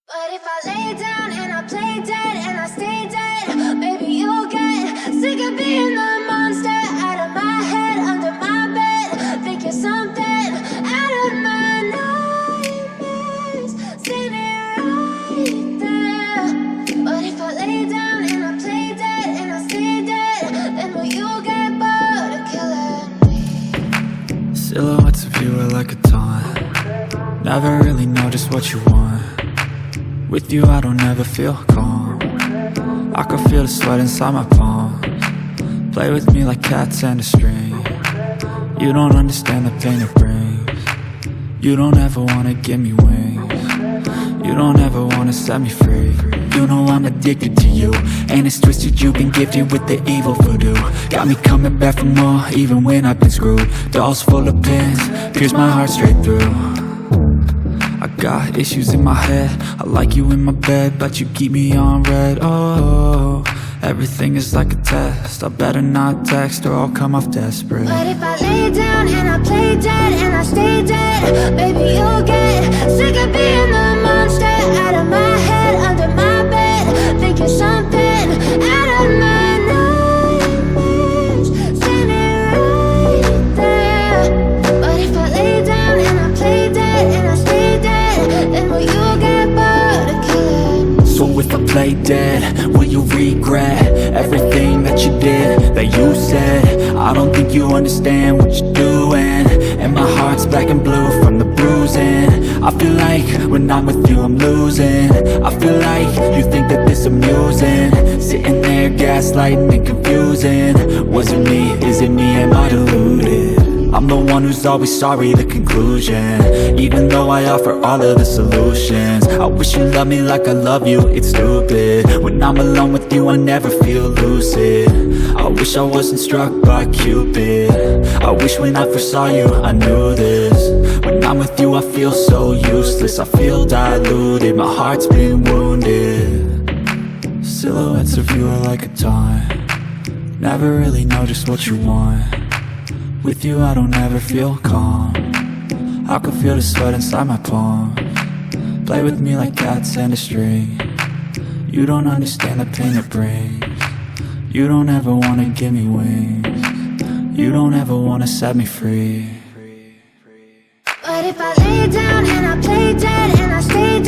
But if I lay down and I play dead and I stay dead, baby, you'll get sick of being the monster out of my head, under my bed. Think you're something out of my nightmares. See me right there. But if I lay down and I play dead and I stay dead, then will you get bored of killing me? Silhouettes of you are like a taunt. Never really know just what you want. With you I don't ever feel calm. I can feel the sweat inside my palms. Play with me like cats and a string. You don't understand the pain it brings. You don't ever wanna give me wings. You don't ever wanna set me free. You know I'm addicted to you, and it's twisted you've been gifted with the evil voodoo. Got me coming back for more, even when I've been screwed. Dolls full of pins, pierce my heart straight through. I got issues in my head, I like you in my bed, but you keep me on red. Oh, everything is like a test. I better not text or I'll come off desperate. But if I lay down and I play dead and I stay dead, baby, you'll get sick of being the monster out of my head, under my bed. Think you're something out of my nightmares. See me right there. But if I lay down and I play dead and I stay dead, then will you get bored of killing me? So if I play dead, will you regret everything that you did, that you said? I don't think you understand what you're doing, and my heart's black and blue from the bruising. I feel like when I'm with you I'm losing. I feel like you think that this amusing, sitting there gaslighting and confusing. Was it me? Is it me? Am I deluded? I'm the one who's always sorry, the conclusion, even though I offer all of the solutions. I wish you loved me like I love you, it's stupid. When I'm alone with you I never feel lucid. I wish I wasn't struck by Cupid. I wish when I first saw you I knew this. When I'm with you I feel so useless. I feel diluted, my heart's been wounded. Silhouettes of you are like a taunt. Never really know just what you want. With you I don't ever feel calm. I can feel the sweat inside my palms. Play with me like cats and a string. You don't understand the pain it brings. You don't ever wanna give me wings. You don't ever wanna set me free. But if I lay down and I play dead and I stay